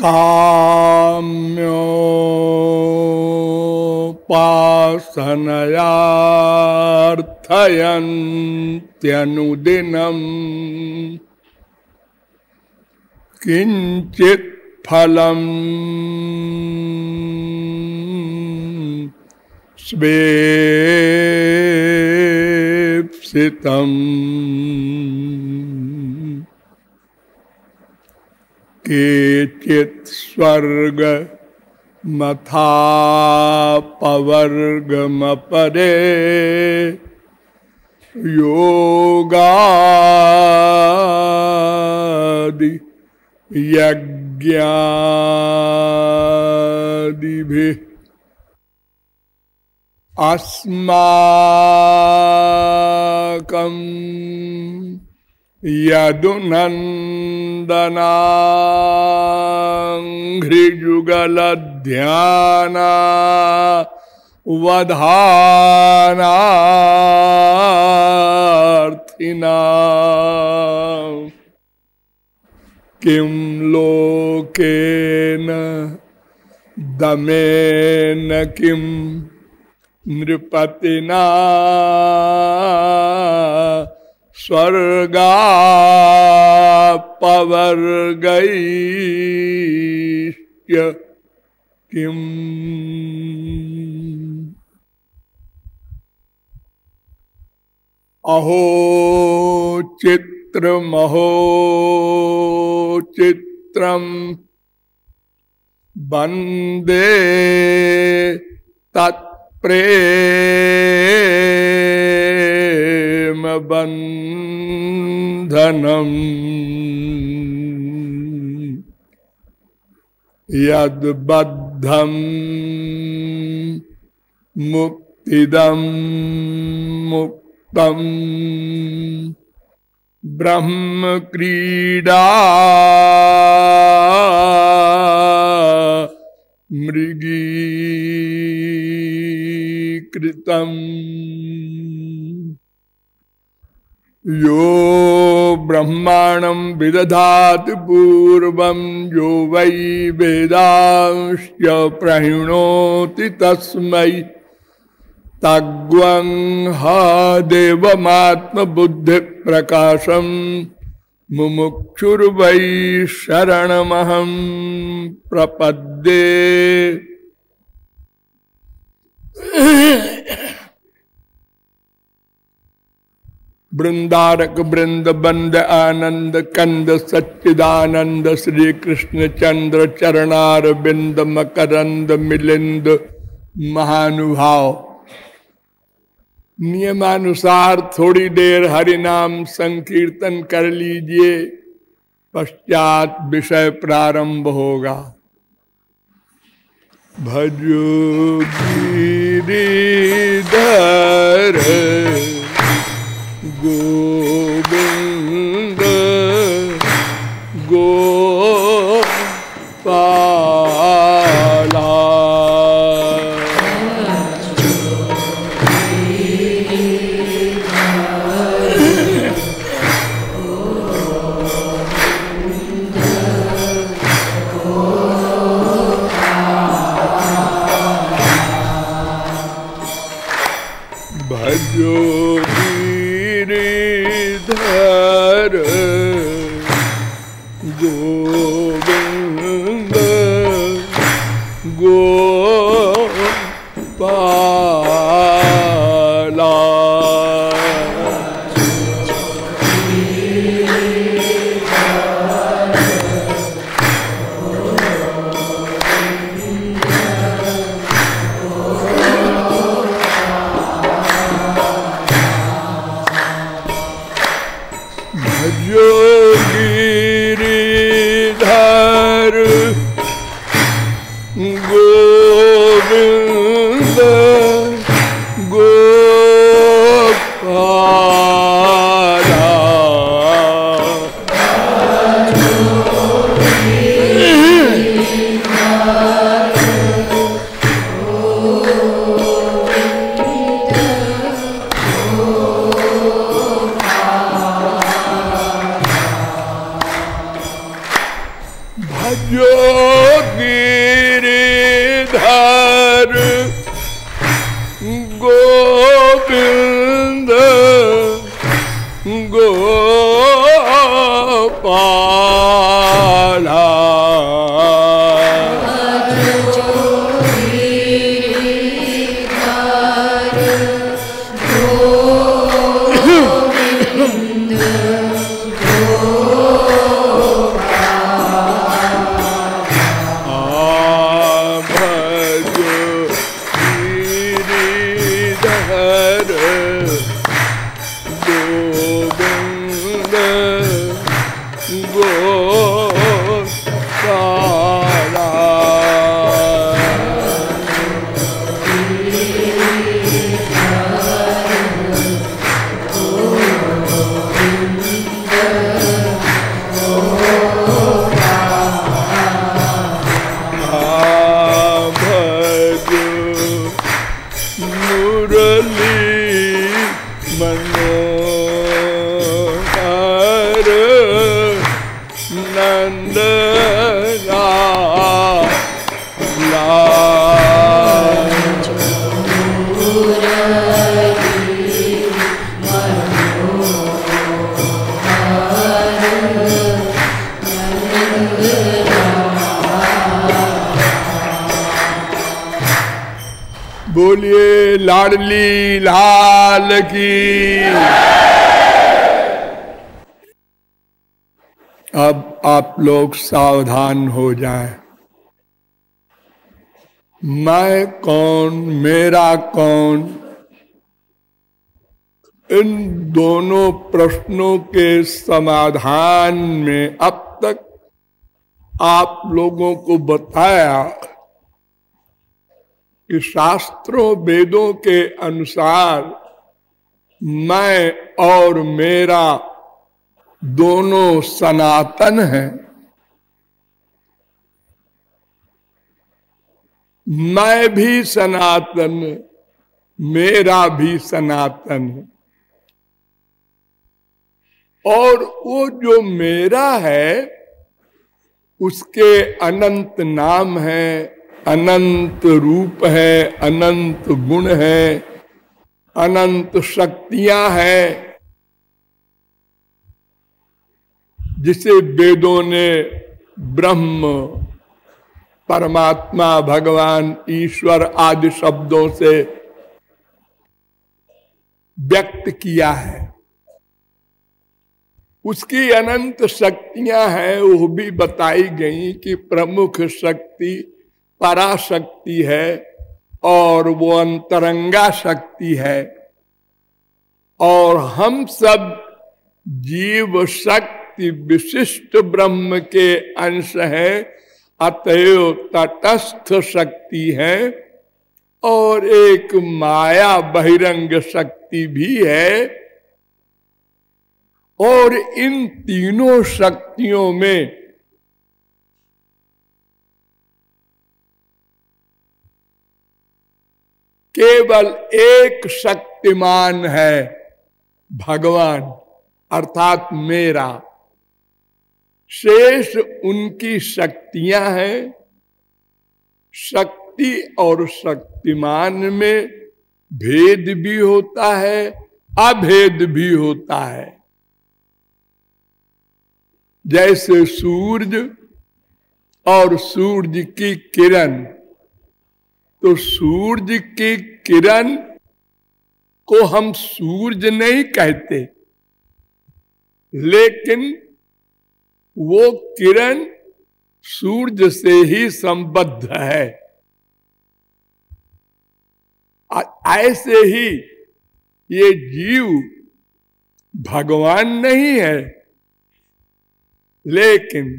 काम्योपासनयार्थयन्त्यनुदिनम् किंचित् फलम् स्वेप्सितम् केचित् स्वर्ग मथापवर्गमपरे योगादि यज्ञादिभिः अस्माकं यदुनन्दनाङ्घ्रिजुगलध्याना वधानार्थिना किं लोकेन दमेन किं नृपतिना स्वर्गापवर्गैश्च किम्। अहो चित्रमहो चित्रम् वन्दे तत्प्रेम बन्धनम् यद्बद्धं मुक्तिदं मुक्तम् ब्रह्म क्रीडा मृगीकृतम् यो ब्रह्माणं विदधाति पूर्वं यो वै वेदांश्च प्रहिणोति तस्मै तग्वं हा देवमात्मबुद्धि प्रकाशं मुमुक्षुर्वै शरणमहं प्रपद्ये। वृंदारक वृंद बंद आनंद कंद सच्चिदानंद श्री कृष्ण चंद्र चरणार बिंद मकरंद मिलिंद महानुभाव। नियमानुसार थोड़ी देर हरि नाम संकीर्तन कर लीजिए, पश्चात विषय प्रारंभ होगा। भजो गिरिधर गोविंद गोपाला। भजो गिरिधर गोविंद गोपाला। भजो गिरिधर गोविंद गोपाला। गोपाला बोलिए लाडली लाल की। अब आप लोग सावधान हो जाएं। मैं कौन, मेरा कौन, इन दोनों प्रश्नों के समाधान में अब तक आप लोगों को बताया कि शास्त्रों वेदों के अनुसार मैं और मेरा दोनों सनातन हैं। मैं भी सनातन, मेरा भी सनातन, और वो जो मेरा है उसके अनंत नाम है, अनंत रूप है, अनंत गुण है, अनंत शक्तियां हैं, जिसे वेदों ने ब्रह्म, परमात्मा, भगवान, ईश्वर आदि शब्दों से व्यक्त किया है। उसकी अनंत शक्तियां हैं, वो भी बताई गई कि प्रमुख शक्ति पराशक्ति है और वो अंतरंगा शक्ति है, और हम सब जीव शक्ति विशिष्ट ब्रह्म के अंश हैं, अतएव तटस्थ शक्ति है, और एक माया बहिरंग शक्ति भी है। और इन तीनों शक्तियों में केवल एक शक्तिमान है, भगवान अर्थात मेरा। शेष उनकी शक्तियां हैं। शक्ति और शक्तिमान में भेद भी होता है, अभेद भी होता है। जैसे सूरज और सूरज की किरण, तो सूरज की किरण को हम सूरज नहीं कहते, लेकिन वो किरण सूरज से ही संबद्ध है। ऐसे ही ये जीव भगवान नहीं है, लेकिन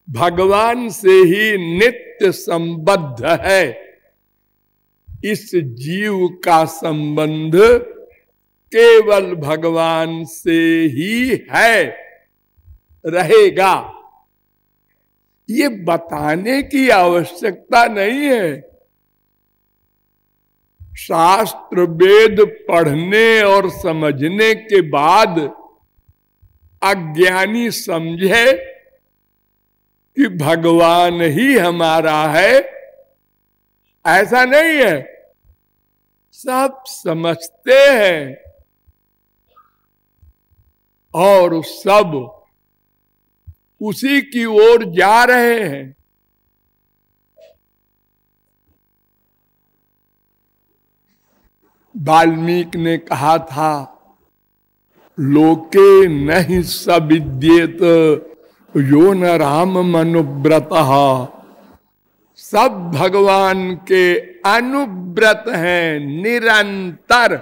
भगवान से ही नित्य संबद्ध है। इस जीव का संबंध केवल भगवान से ही है, रहेगा। ये बताने की आवश्यकता नहीं है। शास्त्र वेद पढ़ने और समझने के बाद अज्ञानी समझे कि भगवान ही हमारा है, ऐसा नहीं है। सब समझते हैं, और सब उसी की ओर जा रहे हैं। वाल्मीकि ने कहा था, लोके नहीं सविद्येत यो न राम मनुव्रत। सब भगवान के अनुव्रत हैं निरंतर।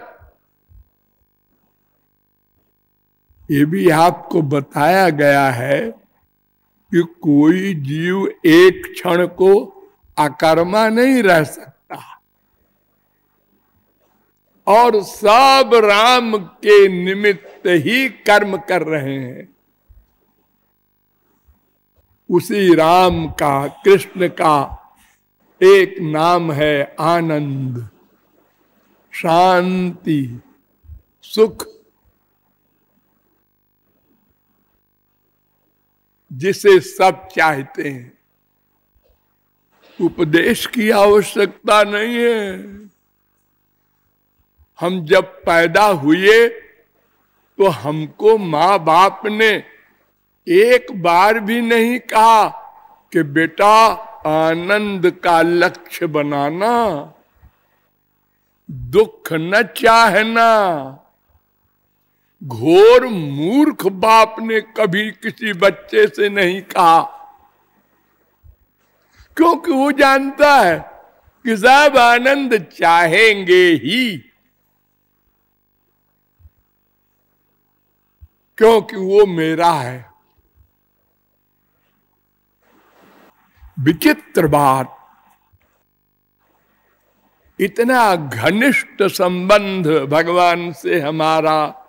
ये भी आपको बताया गया है कि कोई जीव एक क्षण को अकर्मा नहीं रह सकता, और सब राम के निमित्त ही कर्म कर रहे हैं। उसी राम का, कृष्ण का एक नाम है आनंद, शांति, सुख, जिसे सब चाहते हैं। उपदेश की आवश्यकता नहीं है। हम जब पैदा हुए तो हमको माँ बाप ने एक बार भी नहीं कहा कि बेटा आनंद का लक्ष्य बनाना, दुख न चाहना। घोर मूर्ख बाप ने कभी किसी बच्चे से नहीं कहा, क्योंकि वो जानता है कि सब आनंद चाहेंगे ही, क्योंकि वो मेरा है। विचित्र बात, इतना घनिष्ठ संबंध भगवान से हमारा,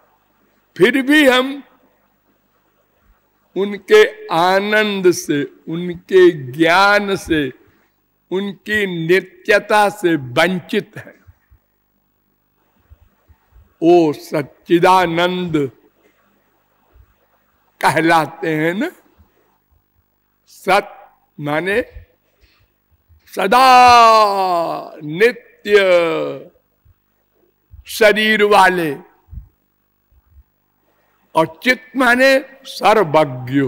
फिर भी हम उनके आनंद से, उनके ज्ञान से, उनकी नित्यता से वंचित है। वो सच्चिदानंद कहलाते हैं ना। सत माने सदा नित्य शरीर वाले, और चित्त माने सर्वज्ञ,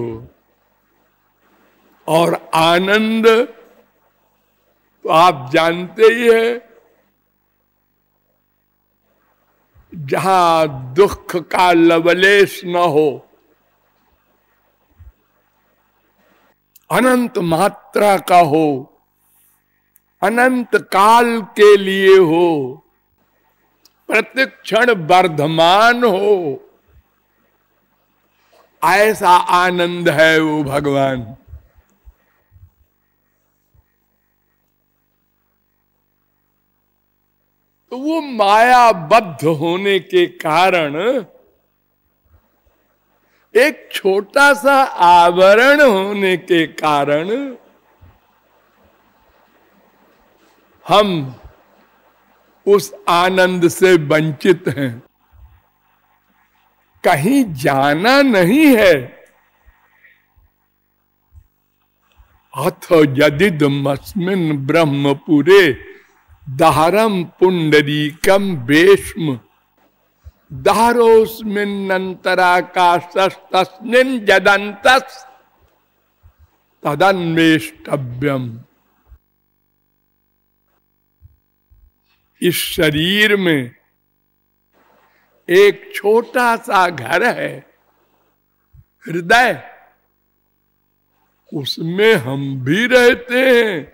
और आनंद तो आप जानते ही है, जहां दुख का लवलेश न हो, अनंत मात्रा का हो, अनंत काल के लिए हो, प्रतिक्षण वर्धमान हो, ऐसा आनंद है वो भगवान। तो वो मायाबद्ध होने के कारण एक छोटा सा आवरण होने के कारण हम उस आनंद से वंचित हैं। कहीं जाना नहीं है। अथ यदिदमस्मिन् ब्रह्मपुरे दारम पुंडरीकम वेश्म दारोस्मिन्नन्तराकाशस्तस्मिन् यदन्तस् तदन्वेष्टव्यम। इस शरीर में एक छोटा सा घर है, हृदय, उसमें हम भी रहते हैं,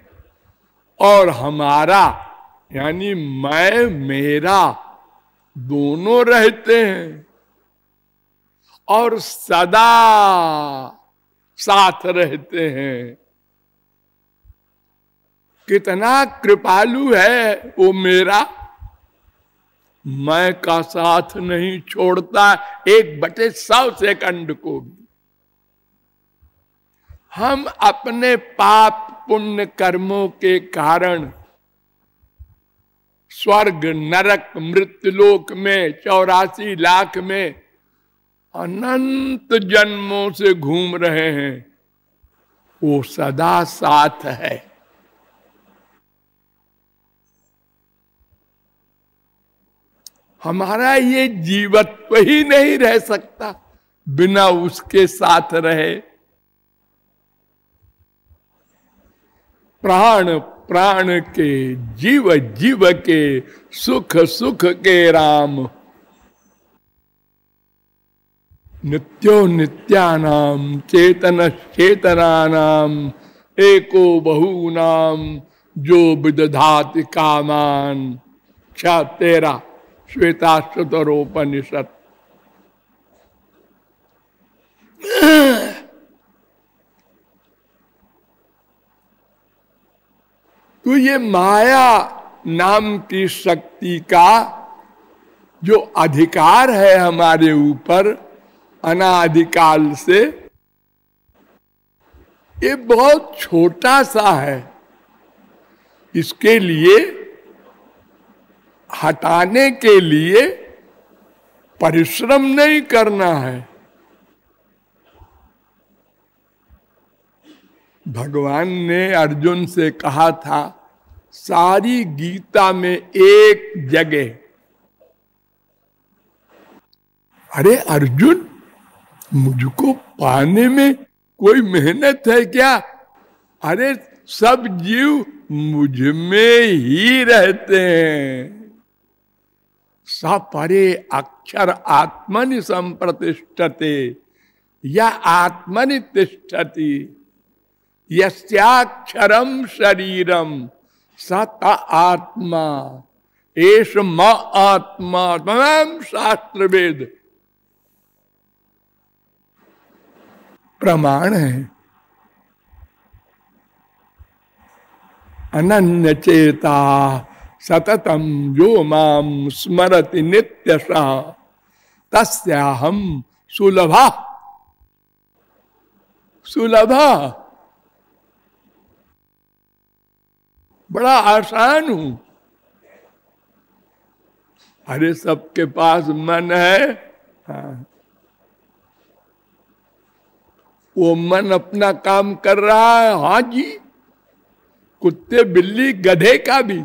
और हमारा यानी मैं मेरा दोनों रहते हैं, और सदा साथ रहते हैं। कितना कृपालु है वो मेरा, मैं का साथ नहीं छोड़ता 1/100 सेकंड को भी। हम अपने पाप पुण्य कर्मों के कारण स्वर्ग नरक मृत्युलोक में 84 लाख में अनंत जन्मों से घूम रहे हैं। वो सदा साथ है। हमारा ये जीवत्व ही नहीं रह सकता बिना उसके साथ रहे। प्राण प्राण के, जीव जीव के, सुख सुख के राम। नित्यो नित्यानाम चेतन चेतनानाम एको बहूनाम जो विदधाति कामान। 6:13 श्वेताश्वतरोपनिषद। तो ये माया नाम की शक्ति का जो अधिकार है हमारे ऊपर अनादिकाल से, ये बहुत छोटा सा है। इसके लिए हटाने के लिए परिश्रम नहीं करना है। भगवान ने अर्जुन से कहा था, सारी गीता में एक जगह, अरे अर्जुन, मुझको पाने में कोई मेहनत है क्या? अरे सब जीव मुझ में ही रहते हैं। सपरे अक्षर आत्मनि संप्रतिष्ठते या आत्मनि तिष्ठति यस्याक्षरम शरीरम सत आत्मा एष म आत्मा। तमाम शास्त्र वेद प्रमाण है। अनन्य चेता सततम जो माम स्मरति नित्यशः तस्याहम सुलभा। सुलभा, बड़ा आसान हूं। अरे सबके पास मन है, हाँ। वो मन अपना काम कर रहा है, हाँ जी। कुत्ते बिल्ली गधे का भी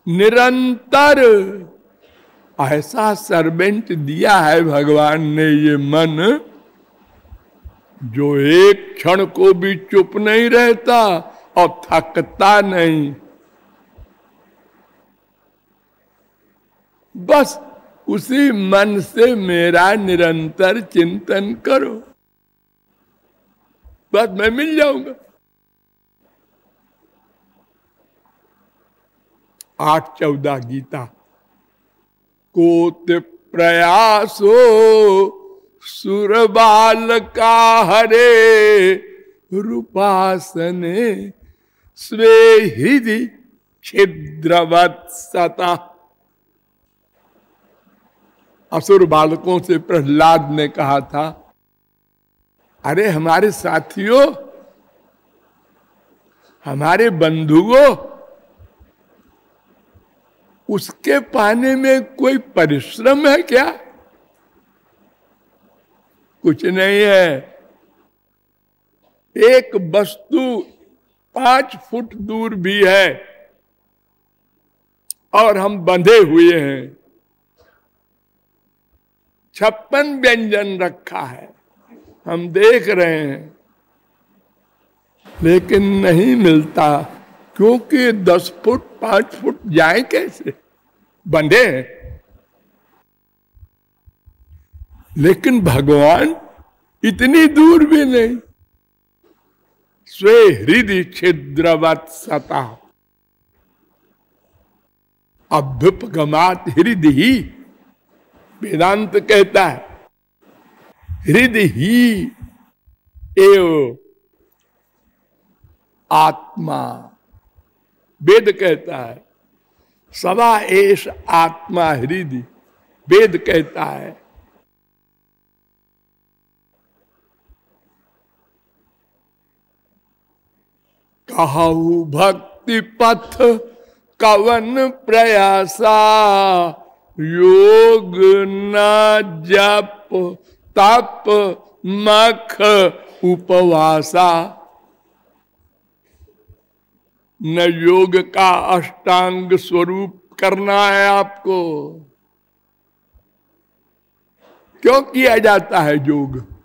निरंतर ऐसा सर्वेंट दिया है भगवान ने ये मन, जो एक क्षण को भी चुप नहीं रहता और थकता नहीं। बस उसी मन से मेरा निरंतर चिंतन करो, बस मैं मिल जाऊंगा। 8:14 गीता। कोति प्रयासो सुरबाल का हरे रूपासने स्वे हृदि छिद्रवत् सता। असुर बालकों से प्रहलाद ने कहा था, अरे हमारे साथियों, हमारे बंधुओं, उसके पाने में कोई परिश्रम है क्या? कुछ नहीं है। एक वस्तु 5 फुट दूर भी है और हम बंधे हुए हैं। 56 व्यंजन रखा है, हम देख रहे हैं, लेकिन नहीं मिलता, क्योंकि 10 फुट 5 फुट जाए कैसे, बंधे हैं। लेकिन भगवान इतनी दूर भी नहीं। स्वे हृदि छिद्रवत् सता अभ्युपगमात् हृदि ही, वेदांत कहता है हृदय ही एव आत्मा। वेद कहता है सवा एष आत्मा हृदय। वेद कहता है कहु भक्ति पथ कवन प्रयासा योग न जप तप मख उपवासा। न योग का अष्टांग स्वरूप करना है आपको, क्यों किया जाता है योग?